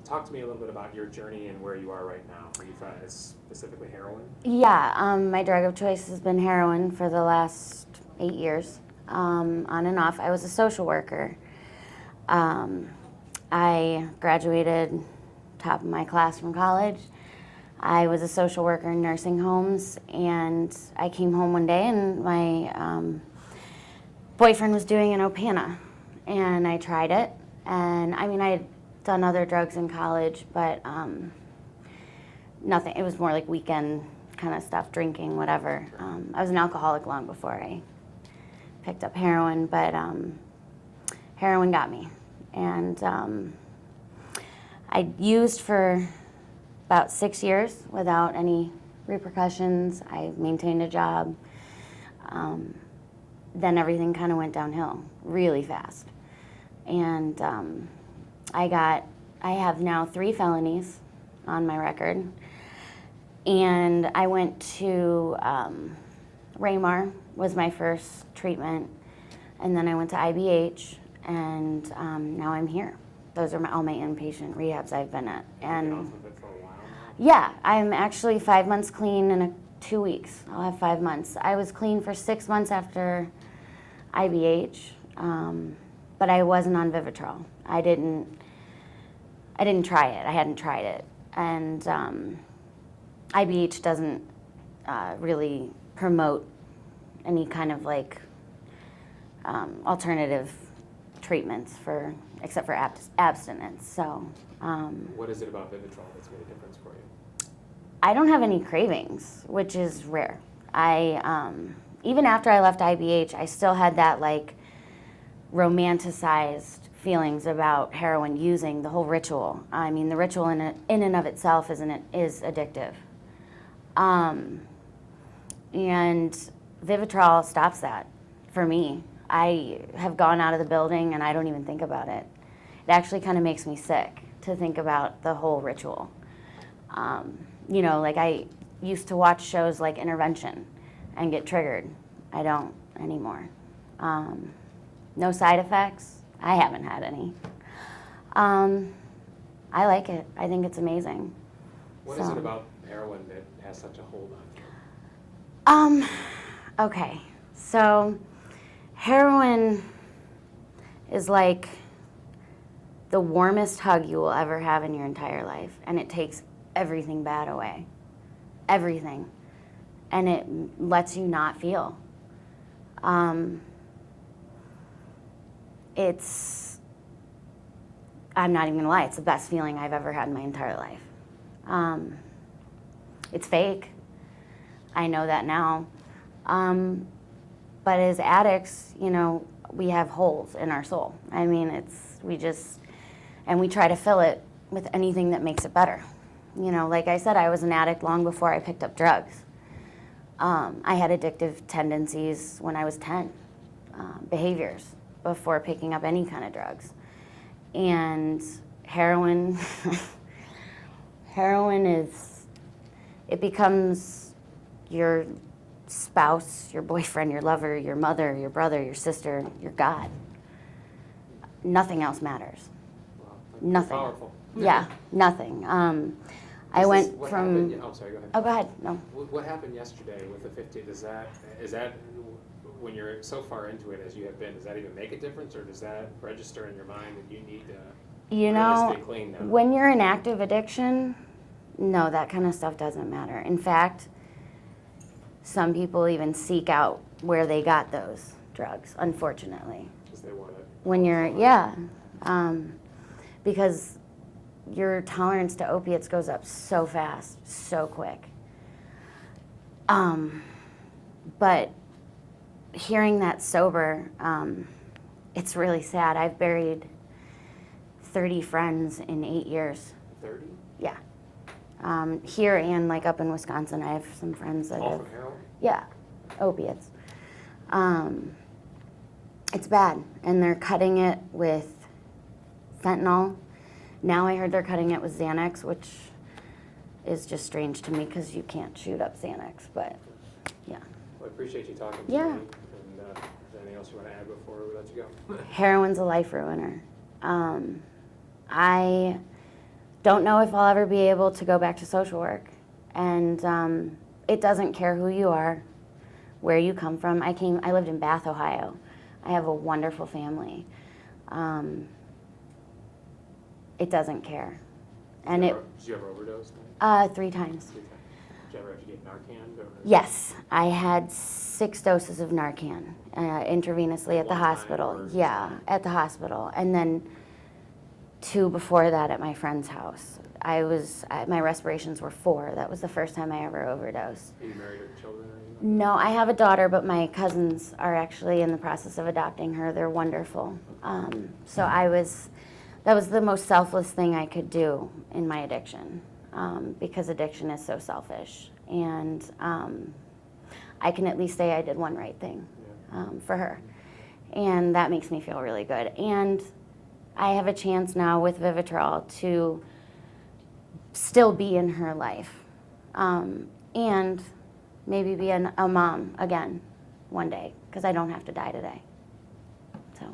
Talk to me a little bit about your journey and where you are right now. Are you specifically heroin? Yeah, my drug of choice has been heroin for the last 8 years, on and off. I was a social worker. I graduated top of my class from college. I was a social worker in nursing homes, and I came home one day and my boyfriend was doing an Opana, and I tried it. And I mean, I had done other drugs in college, but nothing. It was more like weekend kind of stuff, drinking, whatever. I was an alcoholic long before I picked up heroin, but heroin got me. And I used for about 6 years without any repercussions. I maintained a job. Then everything kind of went downhill really fast. And I have now 3 felonies on my record. And I went to Raymar was my first treatment. And then I went to IBH, and now I'm here. Those are all my inpatient rehabs I've been at. And You've been off of it for a while now? yeah, I'm actually 5 months clean in 2 weeks. I'll have 5 months. I was clean for 6 months after IBH, but I wasn't on Vivitrol. I didn't try it. I hadn't tried it. And IBH doesn't really promote any kind of like alternative treatments except for abstinence. So what is it about Vivitrol that's made a difference for you? I don't have any cravings, which is rare. Even after I left IBH, I still had that like romanticized feelings about heroin, using the whole ritual. I mean, the ritual in and of itself is addictive. And Vivitrol stops that for me. I have gone out of the building and I don't even think about it. It actually kind of makes me sick to think about the whole ritual. You know, like I used to watch shows like Intervention and get triggered. I don't anymore. No side effects. I haven't had any. I like it. I think it's amazing. What is it about heroin that has such a hold on you? Okay, so heroin is like the warmest hug you will ever have in your entire life, and it takes everything bad away. Everything. And it lets you not feel. I'm not even gonna lie, it's the best feeling I've ever had in my entire life. It's fake. I know that now. But as addicts, you know, we have holes in our soul. I mean, we try to fill it with anything that makes it better. You know, like I said, I was an addict long before I picked up drugs. I had addictive tendencies when I was 10, behaviors before picking up any kind of drugs. And heroin, it becomes your spouse, your boyfriend, your lover, your mother, your brother, your sister, your God. Nothing else matters. Wow, Nothing. Powerful. Yeah, nothing. I went from. Oh, sorry. Go ahead. Oh, go ahead. No. What happened yesterday with the 50? Is that when you're so far into it as you have been? Does that even make a difference, or does that register in your mind that you need to really stay clean now? When you're in active addiction, no, that kind of stuff doesn't matter. In fact, some people even seek out where they got those drugs, unfortunately. Because they want it. When you're, because your tolerance to opiates goes up so fast, so quick. But hearing that sober, it's really sad. I've buried 30 friends in 8 years. 30? Yeah. Here and like up in Wisconsin, I have some friends that All from heroin? Yeah, opiates. It's bad, and they're cutting it with fentanyl. Now I heard they're cutting it with Xanax, which is just strange to me because you can't shoot up Xanax, but yeah. Well, I appreciate you talking to Yeah. me. And is there anything else you want to add before we let you go? Heroin's a life ruiner. I don't know if I'll ever be able to go back to social work. And it doesn't care who you are, where you come from. I lived in Bath, Ohio. I have a wonderful family. It doesn't care. Did you ever overdose? 3 times. 3 times. Did you ever have to get Narcan? Or? Yes, I had 6 doses of Narcan intravenously at the hospital. Yeah, at the hospital, and then 2 before that at my friend's house. My respirations were 4. That was the first time I ever overdosed. Are you married with children or anything? No, I have a daughter, but my cousins are actually in the process of adopting her. They're wonderful. So that was the most selfless thing I could do in my addiction, because addiction is so selfish. And I can at least say I did one right thing for her. And that makes me feel really good. And I have a chance now with Vivitrol to still be in her life, and maybe be a mom again one day, because I don't have to die today. So.